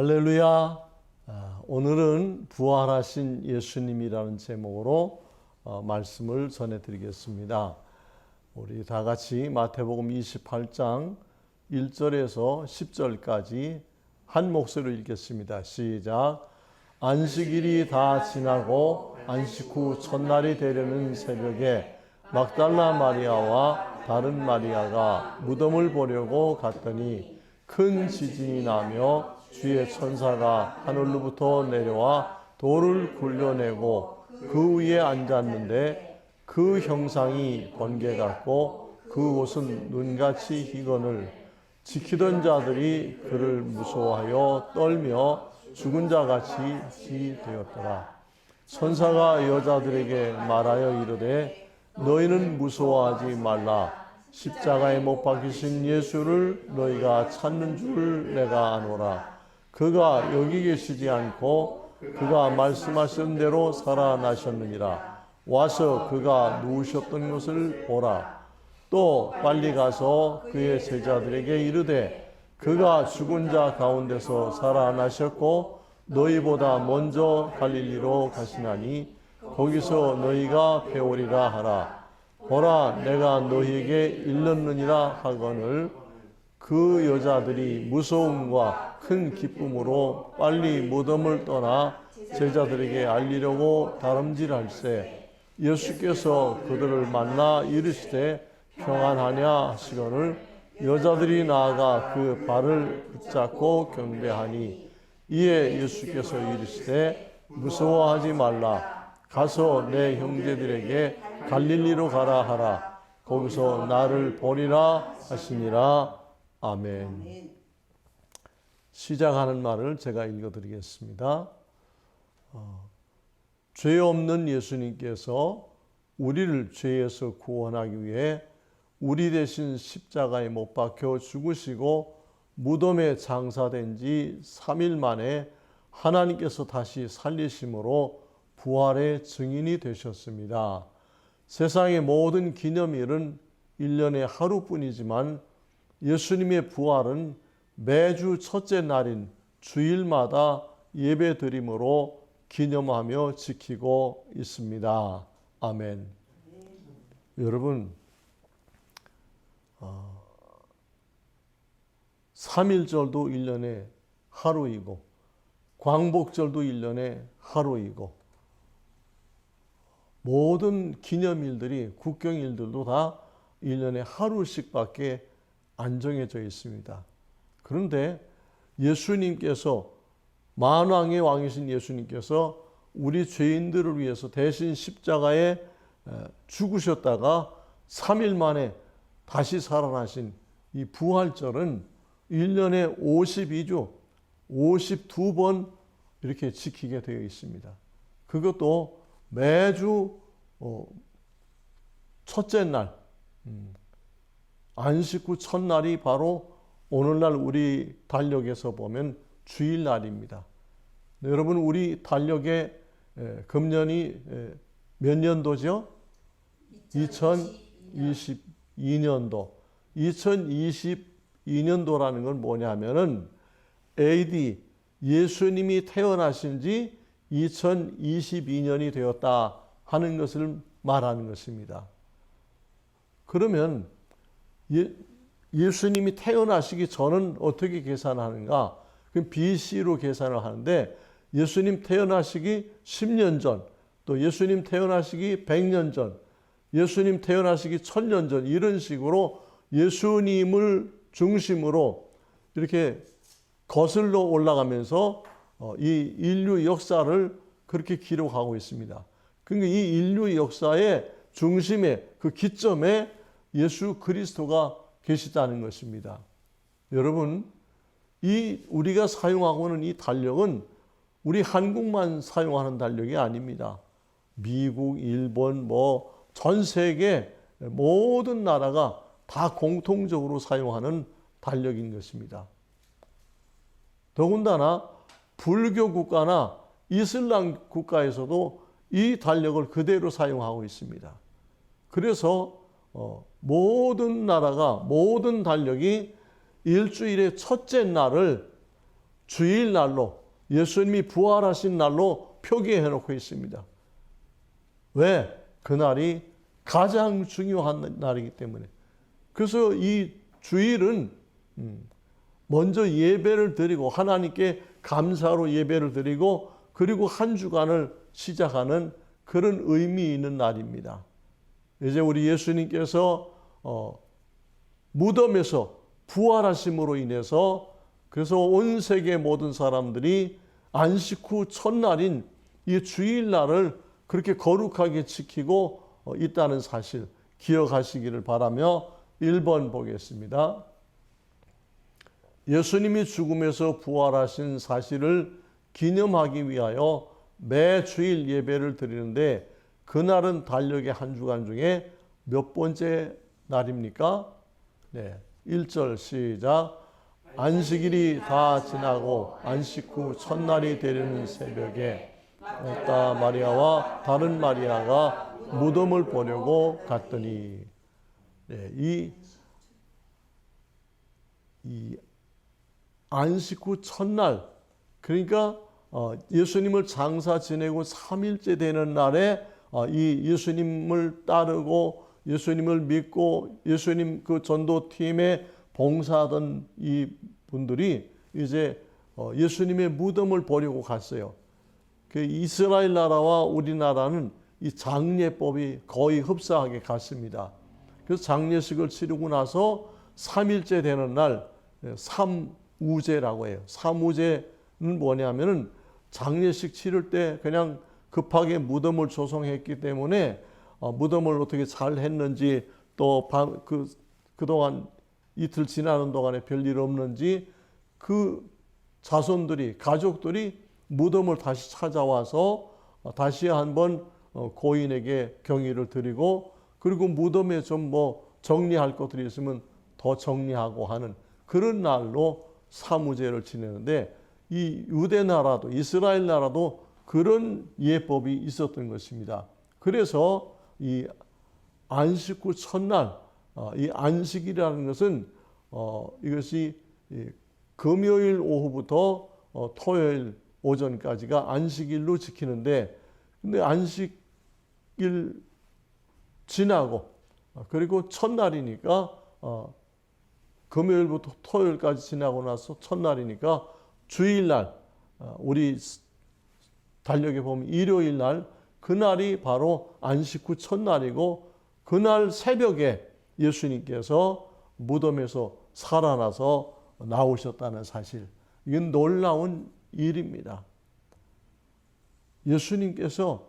할렐루야. 오늘은 부활하신 예수님이라는 제목으로 말씀을 전해드리겠습니다. 우리 다 같이 마태복음 28장 1절에서 10절까지 한 목소리로 읽겠습니다. 시작. 안식일이 다 지나고 안식 후 첫날이 되려는 새벽에 막달라 마리아와 다른 마리아가 무덤을 보려고 갔더니 큰 지진이 나며 주의 천사가 하늘로부터 내려와 돌을 굴려내고 그 위에 앉았는데 그 형상이 번개 같고 그 옷은 눈같이 희건을 지키던 자들이 그를 무서워하여 떨며 죽은 자같이 되었더라. 천사가 여자들에게 말하여 이르되 너희는 무서워하지 말라. 십자가에 못 박히신 예수를 너희가 찾는 줄 내가 아노라. 그가 여기 계시지 않고 그가 말씀하신 대로 살아나셨느니라. 와서 그가 누우셨던 것을 보라. 또 빨리 가서 그의 제자들에게 이르되 그가 죽은 자 가운데서 살아나셨고 너희보다 먼저 갈릴리로 가시나니 거기서 너희가 배우리라 하라. 보라, 내가 너희에게 일렀느니라 하거늘 그 여자들이 무서움과 큰 기쁨으로 빨리 무덤을 떠나 제자들에게 알리려고 다름질할세 예수께서 그들을 만나 이르시되 평안하냐 하시거늘 여자들이 나아가 그 발을 붙잡고 경배하니 이에 예수께서 이르시되 무서워하지 말라. 가서 내 형제들에게 갈릴리로 가라 하라. 거기서 나를 보리라 하시니라. 아멘. 시작하는 말을 제가 읽어드리겠습니다. 죄 없는 예수님께서 우리를 죄에서 구원하기 위해 우리 대신 십자가에 못 박혀 죽으시고 무덤에 장사된 지 3일 만에 하나님께서 다시 살리심으로 부활의 증인이 되셨습니다. 세상의 모든 기념일은 1년에 하루뿐이지만 예수님의 부활은 매주 첫째 날인 주일마다 예배드림으로 기념하며 지키고 있습니다. 아멘. 여러분, 3일절도 1년에 하루이고 광복절도 1년에 하루이고 모든 기념일들이 국경일들도 다 1년에 하루씩밖에 안 정해져 있습니다. 그런데 예수님께서 만왕의 왕이신 예수님께서 우리 죄인들을 위해서 대신 십자가에 죽으셨다가 3일 만에 다시 살아나신 이 부활절은 1년에 52주 52번 이렇게 지키게 되어 있습니다. 그것도 매주 첫째 날 안식 후 첫날이 바로 오늘날 우리 달력에서 보면 주일날입니다. 네, 여러분 우리 달력의 금년이 몇 년도죠? 2022년도. 2022년도라는 건 뭐냐면은 AD 예수님이 태어나신 지 2022년이 되었다 하는 것을 말하는 것입니다. 그러면 예수님이 태어나시기 전은 어떻게 계산하는가? 그럼 BC로 계산을 하는데 예수님 태어나시기 10년 전, 또 예수님 태어나시기 100년 전, 예수님 태어나시기 1000년 전 이런 식으로 예수님을 중심으로 이렇게 거슬러 올라가면서 이 인류 역사를 그렇게 기록하고 있습니다. 그러니까 이 인류 역사의 중심에 그 기점에 예수 그리스도가 계시다는 것입니다. 여러분, 우리가 사용하고 있는 이 달력은 우리 한국만 사용하는 달력이 아닙니다. 미국, 일본, 전 세계 모든 나라가 다 공통적으로 사용하는 달력인 것입니다. 더군다나 불교 국가나 이슬람 국가에서도 이 달력을 그대로 사용하고 있습니다. 그래서 모든 나라가 모든 달력이 일주일의 첫째 날을 주일날로 예수님이 부활하신 날로 표기해 놓고 있습니다. 왜? 그날이 가장 중요한 날이기 때문에. 그래서 이 주일은 먼저 예배를 드리고 하나님께 감사로 예배를 드리고 그리고 한 주간을 시작하는 그런 의미 있는 날입니다. 이제 우리 예수님께서 무덤에서 부활하심으로 인해서 그래서 온 세계 모든 사람들이 안식 후 첫날인 이 주일날을 그렇게 거룩하게 지키고 있다는 사실 기억하시기를 바라며 1번 보겠습니다. 예수님이 죽음에서 부활하신 사실을 기념하기 위하여 매 주일 예배를 드리는데 그날은 달력의 한 주간 중에 몇 번째 날입니까? 네, 1절 시작. 안식일이 다 지나고 안식 후 첫날이 되려는 새벽에 mag다 마리아와 다른 마리아가 무덤을 보려고 갔더니 네, 이 안식 후 첫날 그러니까 예수님을 장사 지내고 3일째 되는 날에 이 예수님을 따르고 예수님을 믿고 예수님 그 전도팀에 봉사하던 이 분들이 이제 예수님의 무덤을 보려고 갔어요. 그 이스라엘 나라와 우리나라는 이 장례법이 거의 흡사하게 같습니다. 그래서 장례식을 치르고 나서 3일째 되는 날 삼우제라고 해요. 삼우제는 뭐냐면은 장례식 치를 때 그냥 급하게 무덤을 조성했기 때문에 무덤을 어떻게 잘 했는지 또 그동안 이틀 지나는 동안에 별일 없는지 그 자손들이 가족들이 무덤을 다시 찾아와서 다시 한번 고인에게 경의를 드리고 그리고 무덤에 좀 뭐 정리할 것들이 있으면 더 정리하고 하는 그런 날로 삼우제를 지내는데 이 유대 나라도 이스라엘 나라도 그런 예법이 있었던 것입니다. 그래서 이 안식 후 첫날 이 안식이라는 것은 이것이 금요일 오후부터 토요일 오전까지가 안식일로 지키는데 근데 안식일 지나고 그리고 첫날이니까 금요일부터 토요일까지 지나고 나서 첫날이니까 주일날 우리 달력에 보면 일요일날 그날이 바로 안식 후 첫날이고 그날 새벽에 예수님께서 무덤에서 살아나서 나오셨다는 사실 이건 놀라운 일입니다. 예수님께서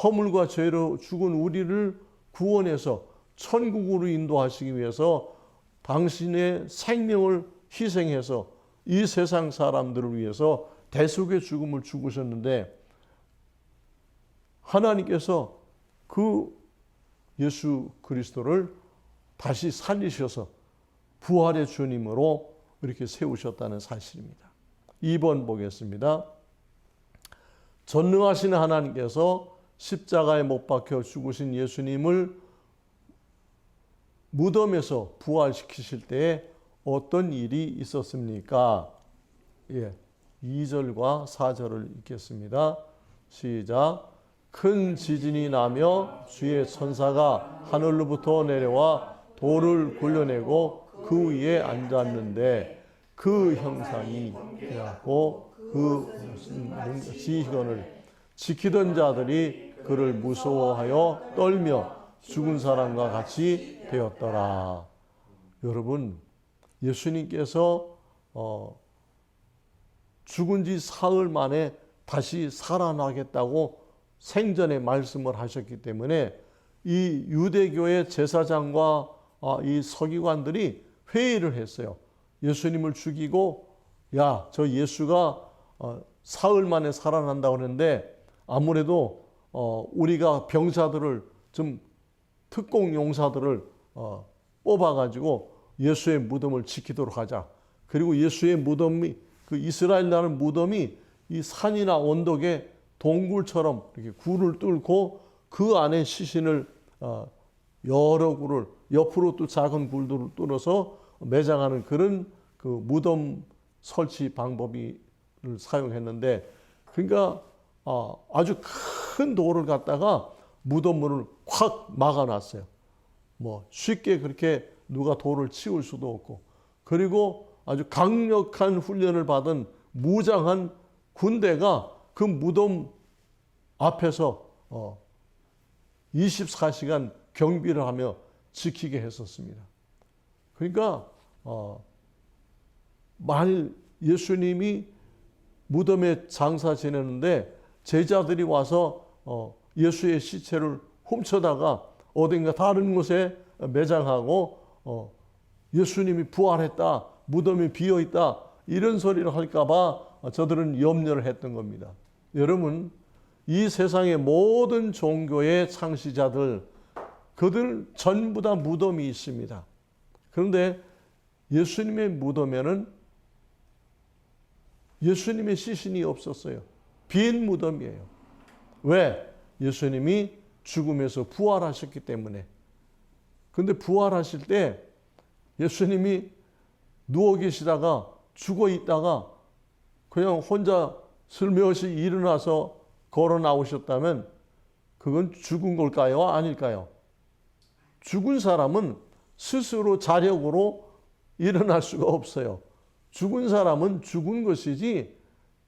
허물과 죄로 죽은 우리를 구원해서 천국으로 인도하시기 위해서 당신의 생명을 희생해서 이 세상 사람들을 위해서 대속의 죽음을 죽으셨는데 하나님께서 그 예수 그리스도를 다시 살리셔서 부활의 주님으로 이렇게 세우셨다는 사실입니다. 2번 보겠습니다. 전능하신 하나님께서 십자가에 못 박혀 죽으신 예수님을 무덤에서 부활시키실 때에 어떤 일이 있었습니까? 2절과 4절을 읽겠습니다. 시작. 큰 지진이 나며 주의 천사가 하늘로부터 내려와 돌을 굴려내고 그 위에 앉았는데 그 형상이 되었고 그 지휘관을 지키던 자들이 그를 무서워하여 떨며 죽은 사람과 같이 되었더라. 여러분, 예수님께서 죽은 지 사흘 만에 다시 살아나겠다고 생전에 말씀을 하셨기 때문에 이 유대교의 제사장과 이 서기관들이 회의를 했어요. 예수님을 죽이고 야, 저 예수가 사흘 만에 살아난다고 하는데 아무래도 우리가 병사들을 좀 특공 용사들을 뽑아가지고 예수의 무덤을 지키도록 하자. 그리고 예수의 무덤이 그 이스라엘 나라 무덤이 이 산이나 언덕에 동굴처럼 이렇게 굴을 뚫고 그 안에 시신을 여러 굴을 옆으로 또 작은 굴들을 뚫어서 매장하는 그런 그 무덤 설치 방법을 사용했는데, 그러니까 아주 큰 돌을 갖다가 무덤문을 확 막아놨어요. 뭐 쉽게 그렇게 누가 돌을 치울 수도 없고, 그리고 아주 강력한 훈련을 받은 무장한 군대가 그 무덤 앞에서 24시간 경비를 하며 지키게 했었습니다. 그러니까 만일 예수님이 무덤에 장사 지내는데 제자들이 와서 예수의 시체를 훔쳐다가 어딘가 다른 곳에 매장하고 예수님이 부활했다, 무덤이 비어있다, 이런 소리를 할까봐 저들은 염려를 했던 겁니다. 여러분, 이 세상의 모든 종교의 창시자들, 그들 전부 다 무덤이 있습니다. 그런데 예수님의 무덤에는 예수님의 시신이 없었어요. 빈 무덤이에요. 왜? 예수님이 죽음에서 부활하셨기 때문에. 그런데 부활하실 때 예수님이 누워 계시다가 죽어 있다가 그냥 혼자 슬며시 일어나서 걸어 나오셨다면 그건 죽은 걸까요? 아닐까요? 죽은 사람은 스스로 자력으로 일어날 수가 없어요. 죽은 사람은 죽은 것이지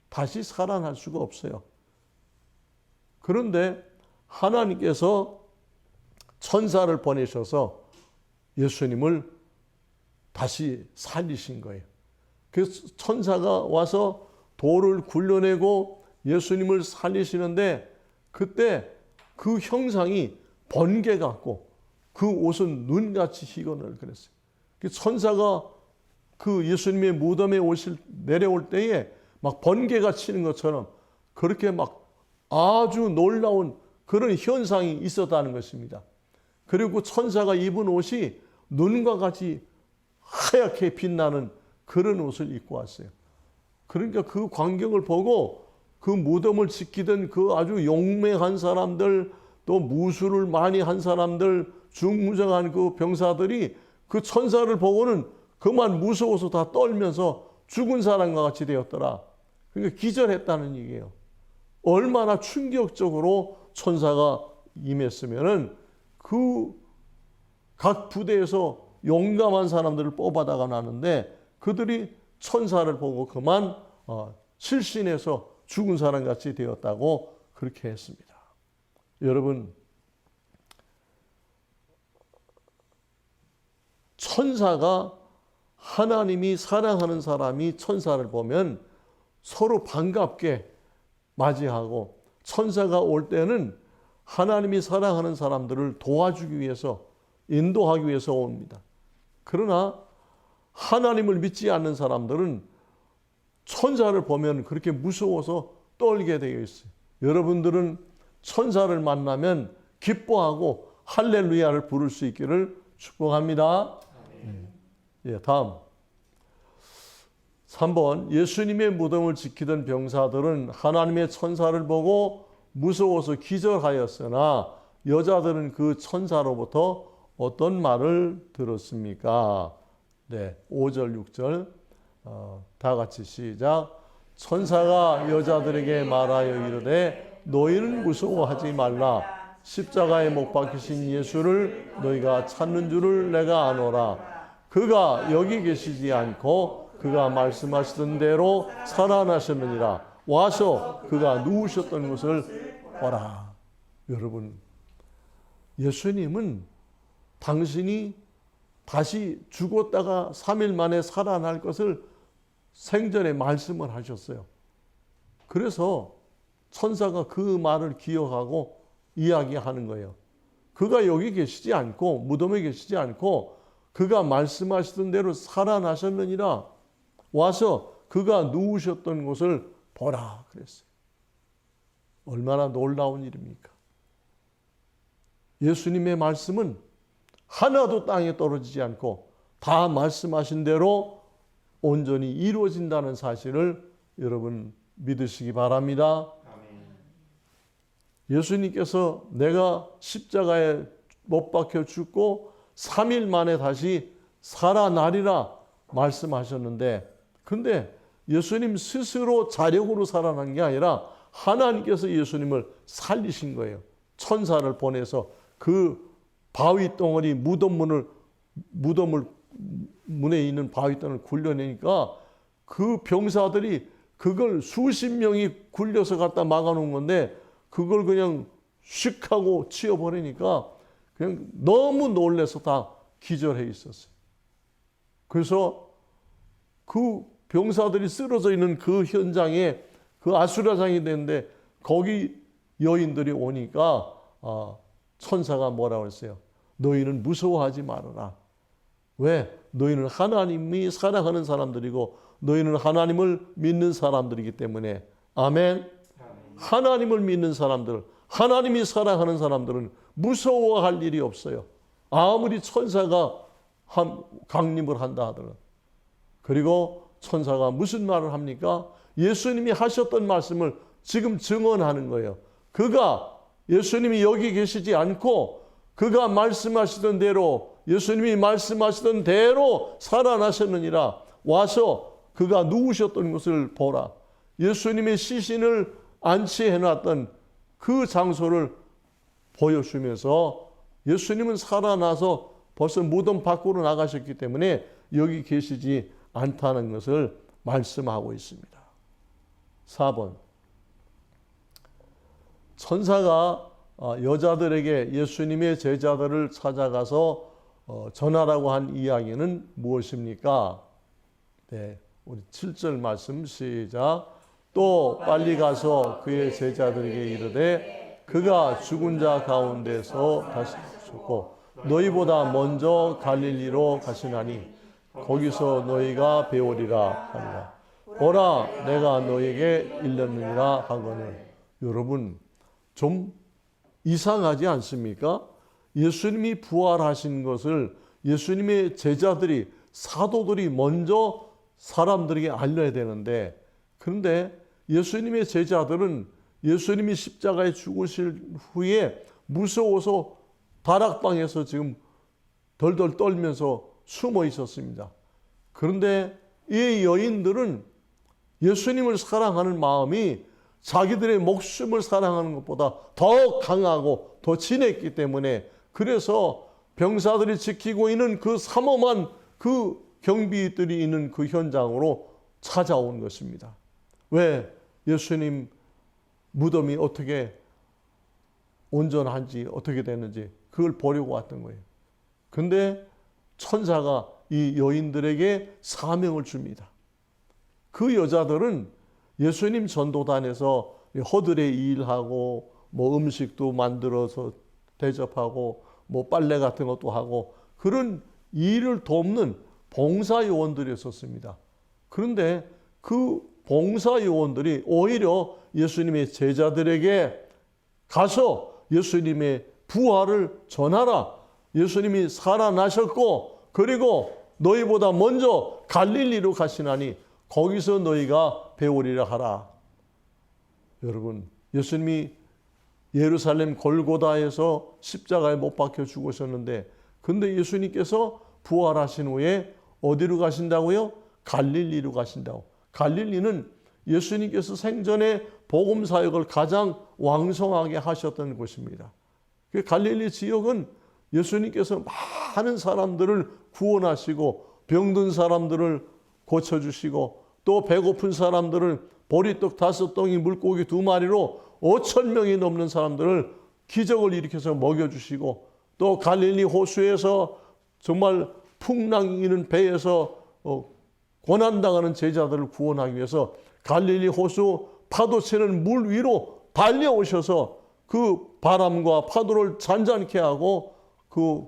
다시 살아날 수가 없어요. 그런데 하나님께서 천사를 보내셔서 예수님을 다시 살리신 거예요. 그래서 천사가 와서 돌을 굴려내고 예수님을 살리시는데, 그때 그 형상이 번개 같고 그 옷은 눈같이 희건을 그랬어요. 천사가 그 예수님의 무덤에 내려올 때에 막 번개가 치는 것처럼 그렇게 막 아주 놀라운 그런 현상이 있었다는 것입니다. 그리고 천사가 입은 옷이 눈과 같이 하얗게 빛나는 그런 옷을 입고 왔어요. 그러니까 그 광경을 보고 그 무덤을 지키던 그 아주 용맹한 사람들, 또 무술을 많이 한 사람들, 중무장한 그 병사들이 그 천사를 보고는 그만 무서워서 다 떨면서 죽은 사람과 같이 되었더라. 그러니까 기절했다는 얘기예요. 얼마나 충격적으로 천사가 임했으면은 그 각 부대에서 용감한 사람들을 뽑아다가 놨는데 그들이 천사를 보고 그만 실신해서 죽은 사람 같이 되었다고 그렇게 했습니다. 여러분, 천사가, 하나님이 사랑하는 사람이 천사를 보면 서로 반갑게 맞이하고, 천사가 올 때는 하나님이 사랑하는 사람들을 도와주기 위해서, 인도하기 위해서 옵니다. 그러나 하나님을 믿지 않는 사람들은 천사를 보면 그렇게 무서워서 떨게 되어 있어요. 여러분들은 천사를 만나면 기뻐하고 할렐루야를 부를 수 있기를 축복합니다. 예, 다음 3번, 예수님의 무덤을 지키던 병사들은 하나님의 천사를 보고 무서워서 기절하였으나 여자들은 그 천사로부터 어떤 말을 들었습니까? 네, 5절, 6절 다 같이 시작. 천사가 여자들에게 말하여 이르되 너희는 무서워하지 말라. 십자가에 못 박히신 예수를 너희가 찾는 줄을 내가 아노라. 그가 여기 계시지 않고 그가 말씀하시던 대로 살아나셨느니라. 와서 그가 누우셨던 곳을 보라. 여러분, 예수님은 당신이 다시 죽었다가 3일 만에 살아날 것을 생전에 말씀을 하셨어요. 그래서 천사가 그 말을 기억하고 이야기하는 거예요. 그가 여기 계시지 않고, 무덤에 계시지 않고 그가 말씀하시던 대로 살아나셨느니라. 와서 그가 누우셨던 곳을 보라 그랬어요. 얼마나 놀라운 일입니까? 예수님의 말씀은 하나도 땅에 떨어지지 않고 다 말씀하신 대로 온전히 이루어진다는 사실을 여러분 믿으시기 바랍니다. 예수님께서 내가 십자가에 못 박혀 죽고 3일 만에 다시 살아나리라 말씀하셨는데, 근데 예수님 스스로 자력으로 살아난 게 아니라 하나님께서 예수님을 살리신 거예요. 천사를 보내서 그 바위 덩어리 무덤을 문에 있는 바위 덩어리를 굴려내니까 그 병사들이 그걸 수십 명이 굴려서 갖다 막아놓은 건데 그걸 그냥 슉 하고 치워버리니까 그냥 너무 놀라서 다 기절해 있었어요. 그래서 그 병사들이 쓰러져 있는 그 현장에 그 아수라장이 됐는데 거기 여인들이 오니까 천사가 뭐라고 했어요? 너희는 무서워하지 말아라. 왜? 너희는 하나님이 사랑하는 사람들이고 너희는 하나님을 믿는 사람들이기 때문에. 아멘. 하나님을 믿는 사람들, 하나님이 사랑하는 사람들은 무서워할 일이 없어요. 아무리 천사가 강림을 한다 하더라도. 그리고 천사가 무슨 말을 합니까? 예수님이 하셨던 말씀을 지금 증언하는 거예요. 예수님이 여기 계시지 않고 그가 말씀하시던 대로, 예수님이 말씀하시던 대로 살아나셨느니라. 와서 그가 누우셨던 곳을 보라. 예수님의 시신을 안치해놨던 그 장소를 보여주면서 예수님은 살아나서 벌써 무덤 밖으로 나가셨기 때문에 여기 계시지 않다는 것을 말씀하고 있습니다. 4번. 천사가 여자들에게 예수님의 제자들을 찾아가서 전하라고 한 이야기는 무엇입니까? 네, 우리 7절 말씀 시작. 또 빨리 가서 그의 제자들에게 이르되 그가 죽은 자 가운데서 다시 죽고 너희보다 먼저 갈릴리로 가시나니 거기서 너희가 배우리라 하니라. 보라, 내가 너희에게 일렀느니라 하거늘. 여러분, 좀 이상하지 않습니까? 예수님이 부활하신 것을 예수님의 제자들이, 사도들이 먼저 사람들에게 알려야 되는데, 그런데 예수님의 제자들은 예수님이 십자가에 죽으실 후에 무서워서 다락방에서 지금 덜덜 떨면서 숨어 있었습니다. 그런데 이 여인들은 예수님을 사랑하는 마음이 자기들의 목숨을 사랑하는 것보다 더 강하고 더 진했기 때문에, 그래서 병사들이 지키고 있는 그 삼엄한 그 경비들이 있는 그 현장으로 찾아온 것입니다. 왜? 예수님 무덤이 어떻게 온전한지, 어떻게 되는지 그걸 보려고 왔던 거예요. 근데 천사가 이 여인들에게 사명을 줍니다. 그 여자들은 예수님 전도단에서 허들의 일하고 뭐 음식도 만들어서 대접하고 뭐 빨래 같은 것도 하고 그런 일을 돕는 봉사요원들이었습니다. 그런데 그 봉사요원들이 오히려 예수님의 제자들에게 가서 예수님의 부활을 전하라. 예수님이 살아나셨고 그리고 너희보다 먼저 갈릴리로 가시나니 거기서 너희가 배우리라 하라. 여러분, 예수님이 예루살렘 골고다에서 십자가에 못 박혀 죽으셨는데, 근데 예수님께서 부활하신 후에 어디로 가신다고요? 갈릴리로 가신다고. 갈릴리는 예수님께서 생전에 복음 사역을 가장 왕성하게 하셨던 곳입니다. 그 갈릴리 지역은 예수님께서 많은 사람들을 구원하시고 병든 사람들을 고쳐주시고 또 배고픈 사람들을 보리떡 5덩이 물고기 2마리로 5,000명이 넘는 사람들을 기적을 일으켜서 먹여주시고 또 갈릴리 호수에서 정말 풍랑이는 배에서 고난당하는 제자들을 구원하기 위해서 갈릴리 호수 파도치는 물 위로 달려오셔서 그 바람과 파도를 잔잔케 하고 그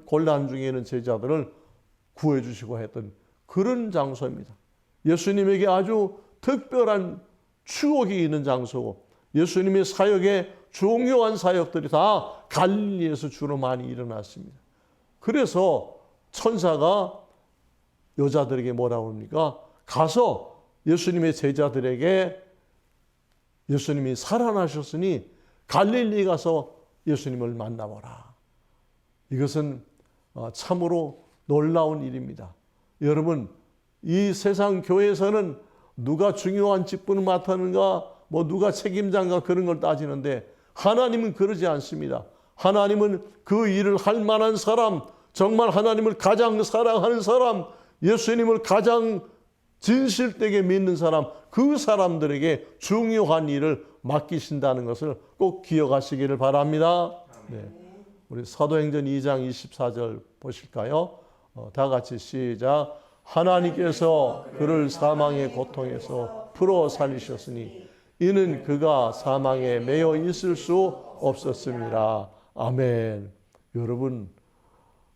곤란 중에 있는 제자들을 구해주시고 했던 그런 장소입니다. 예수님에게 아주 특별한 추억이 있는 장소고 예수님의 사역에 중요한 사역들이 다 갈릴리에서 주로 많이 일어났습니다. 그래서 천사가 여자들에게 뭐라고 합니까? 가서 예수님의 제자들에게 예수님이 살아나셨으니 갈릴리 가서 예수님을 만나보라. 이것은 참으로 놀라운 일입니다. 여러분, 이 세상 교회에서는 누가 중요한 직분을 맡았는가, 뭐 누가 책임자인가 그런 걸 따지는데 하나님은 그러지 않습니다. 하나님은 그 일을 할 만한 사람, 정말 하나님을 가장 사랑하는 사람, 예수님을 가장 진실되게 믿는 사람, 그 사람들에게 중요한 일을 맡기신다는 것을 꼭 기억하시기를 바랍니다. 네. 우리 사도행전 2장 24절 보실까요? 다 같이 시작. 하나님께서 그를 사망의 고통에서 풀어 살리셨으니 이는 그가 사망에 매여 있을 수 없었습니다. 아멘. 여러분,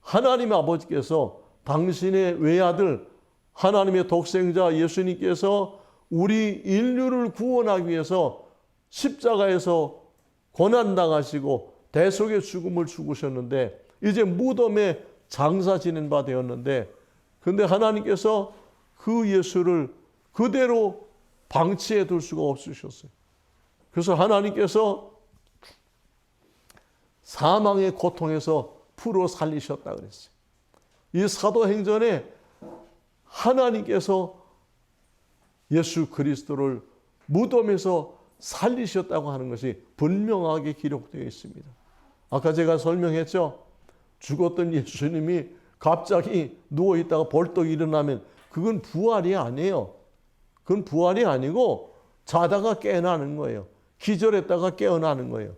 하나님 아버지께서 당신의 외아들 하나님의 독생자 예수님께서 우리 인류를 구원하기 위해서 십자가에서 고난당하시고 대속의 죽음을 죽으셨는데 이제 무덤에 장사 지낸 바 되었는데, 근데 하나님께서 그 예수를 그대로 방치해 둘 수가 없으셨어요. 그래서 하나님께서 사망의 고통에서 풀어 살리셨다 그랬어요. 이 사도행전에 하나님께서 예수 그리스도를 무덤에서 살리셨다고 하는 것이 분명하게 기록되어 있습니다. 아까 제가 설명했죠. 죽었던 예수님이 갑자기 누워있다가 벌떡 일어나면 그건 부활이 아니에요. 그건 부활이 아니고 자다가 깨어나는 거예요. 기절했다가 깨어나는 거예요.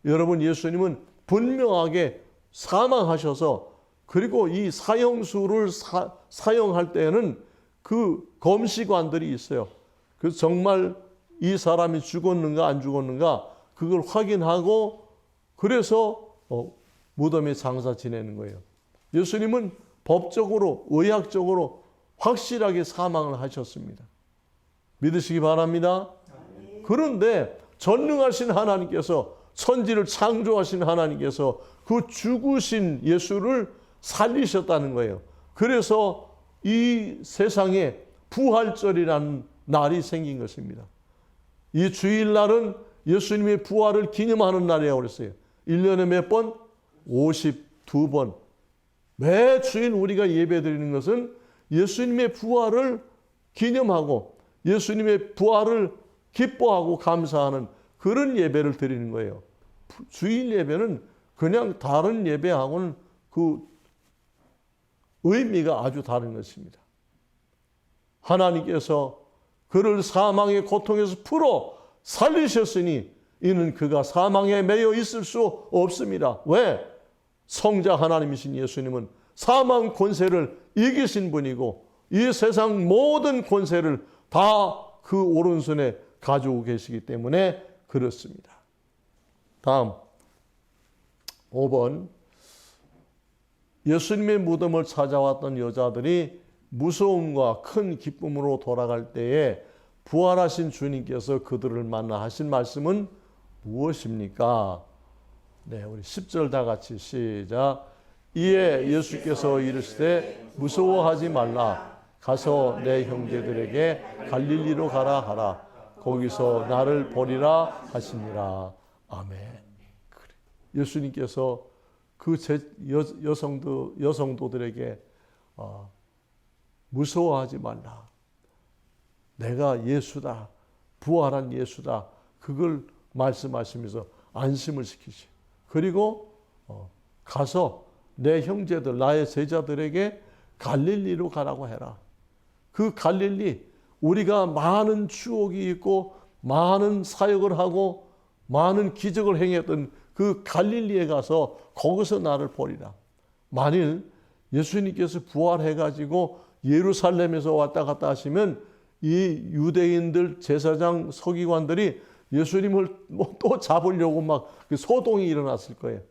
여러분, 예수님은 분명하게 사망하셔서, 그리고 이 사형수를 사용할 때는 그 검시관들이 있어요. 그래서 정말 이 사람이 죽었는가 안 죽었는가 그걸 확인하고 그래서 무덤에 장사 지내는 거예요. 예수님은 법적으로, 의학적으로 확실하게 사망을 하셨습니다. 믿으시기 바랍니다. 그런데 전능하신 하나님께서, 천지를 창조하신 하나님께서 그 죽으신 예수를 살리셨다는 거예요. 그래서 이 세상에 부활절이라는 날이 생긴 것입니다. 이 주일날은 예수님의 부활을 기념하는 날이라고 그랬어요. 1년에 몇 번? 52번. 매 주일 우리가 예배드리는 것은 예수님의 부활을 기념하고 예수님의 부활을 기뻐하고 감사하는 그런 예배를 드리는 거예요. 주일 예배는 그냥 다른 예배하고는 그 의미가 아주 다른 것입니다. 하나님께서 그를 사망의 고통에서 풀어 살리셨으니 이는 그가 사망에 매여 있을 수 없습니다. 왜? 성자 하나님이신 예수님은 사망 권세를 이기신 분이고 이 세상 모든 권세를 다 그 오른손에 가지고 계시기 때문에 그렇습니다. 다음 5번. 예수님의 무덤을 찾아왔던 여자들이 무서움과 큰 기쁨으로 돌아갈 때에 부활하신 주님께서 그들을 만나 하신 말씀은 무엇입니까? 네, 우리 10절 다 같이 시작. 이에 예수께서 이르시되 무서워하지 말라. 가서 내 형제들에게 갈릴리로 가라 하라. 거기서 나를 보리라 하시니라. 아멘. 예수님께서 그 여성도들에게 무서워하지 말라. 내가 예수다. 부활한 예수다. 그걸 말씀하시면서 안심을 시키시. 그리고 가서 내 형제들, 나의 제자들에게 갈릴리로 가라고 해라. 그 갈릴리, 우리가 많은 추억이 있고 많은 사역을 하고 많은 기적을 행했던 그 갈릴리에 가서 거기서 나를 보리라. 만일 예수님께서 부활해가지고 예루살렘에서 왔다 갔다 하시면 이 유대인들 제사장 서기관들이 예수님을 또 잡으려고 막 소동이 일어났을 거예요.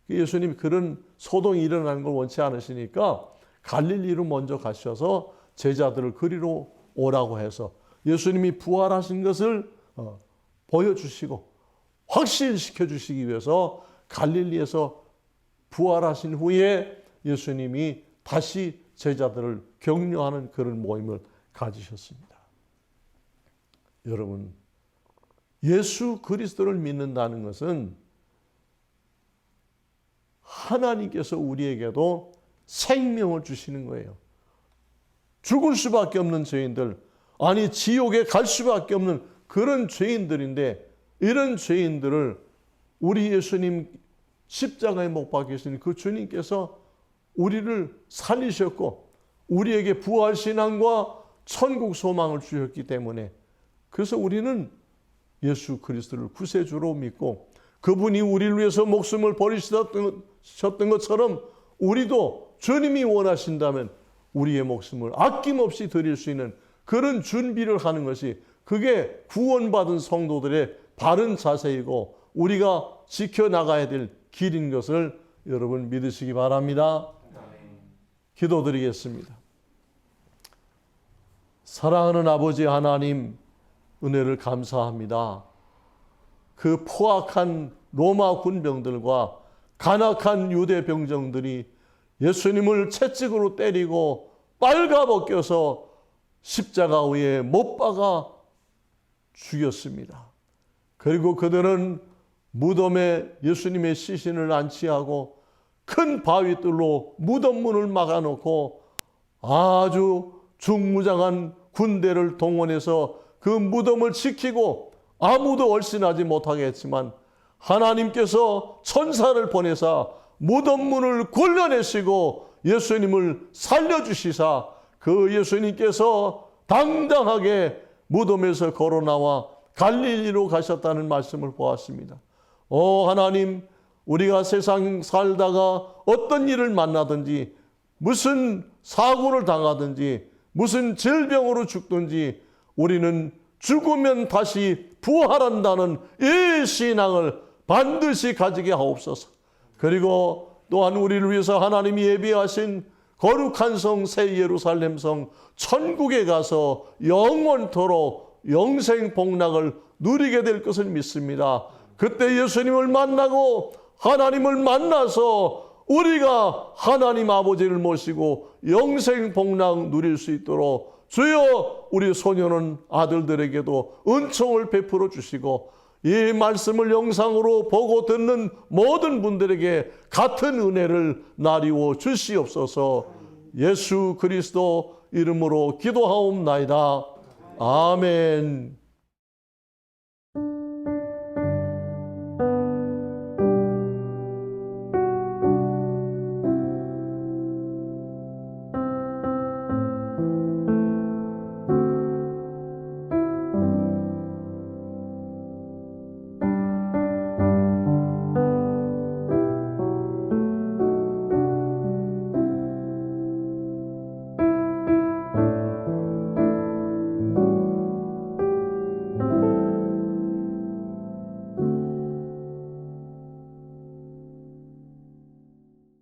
예수님이 그런 소동이 일어나는 걸 원치 않으시니까 갈릴리로 먼저 가셔서 제자들을 그리로 오라고 해서 예수님이 부활하신 것을 보여주시고 확신시켜 주시기 위해서 갈릴리에서 부활하신 후에 예수님이 다시 제자들을 격려하는 그런 모임을 가지셨습니다. 여러분, 예수 그리스도를 믿는다는 것은 하나님께서 우리에게도 생명을 주시는 거예요. 죽을 수밖에 없는 죄인들, 아니 지옥에 갈 수밖에 없는 그런 죄인들인데, 이런 죄인들을 우리 예수님 십자가에 못 박히신 그 주님께서 우리를 살리셨고 우리에게 부활신앙과 천국 소망을 주셨기 때문에, 그래서 우리는 예수 그리스도를 구세주로 믿고 그분이 우리를 위해서 목숨을 버리셨던 것처럼 우리도 주님이 원하신다면 우리의 목숨을 아낌없이 드릴 수 있는 그런 준비를 하는 것이, 그게 구원받은 성도들의 바른 자세이고 우리가 지켜나가야 될 길인 것을 여러분 믿으시기 바랍니다. 기도드리겠습니다. 사랑하는 아버지 하나님, 은혜를 감사합니다. 그 포악한 로마 군병들과 간악한 유대 병정들이 예수님을 채찍으로 때리고 빨가벗겨서 십자가 위에 못 박아 죽였습니다. 그리고 그들은 무덤에 예수님의 시신을 안치하고 큰 바위들로 무덤 문을 막아놓고 아주 중무장한 군대를 동원해서 그 무덤을 지키고 아무도 얼씬하지 못하게 했지만, 하나님께서 천사를 보내사 무덤 문을 굴려내시고 예수님을 살려주시사 그 예수님께서 당당하게 무덤에서 걸어 나와 갈릴리로 가셨다는 말씀을 보았습니다. 하나님, 우리가 세상 살다가 어떤 일을 만나든지, 무슨 사고를 당하든지, 무슨 질병으로 죽든지 우리는 죽으면 다시 부활한다는 이 신앙을 반드시 가지게 하옵소서. 그리고 또한 우리를 위해서 하나님이 예비하신 거룩한 성 새 예루살렘 성 천국에 가서 영원토록 영생 복락을 누리게 될 것을 믿습니다. 그때 예수님을 만나고 하나님을 만나서 우리가 하나님 아버지를 모시고 영생 복락 누릴 수 있도록 주여 우리 소년은 아들들에게도 은총을 베풀어 주시고, 이 말씀을 영상으로 보고 듣는 모든 분들에게 같은 은혜를 나리워 주시옵소서. 예수 그리스도 이름으로 기도하옵나이다. 아멘.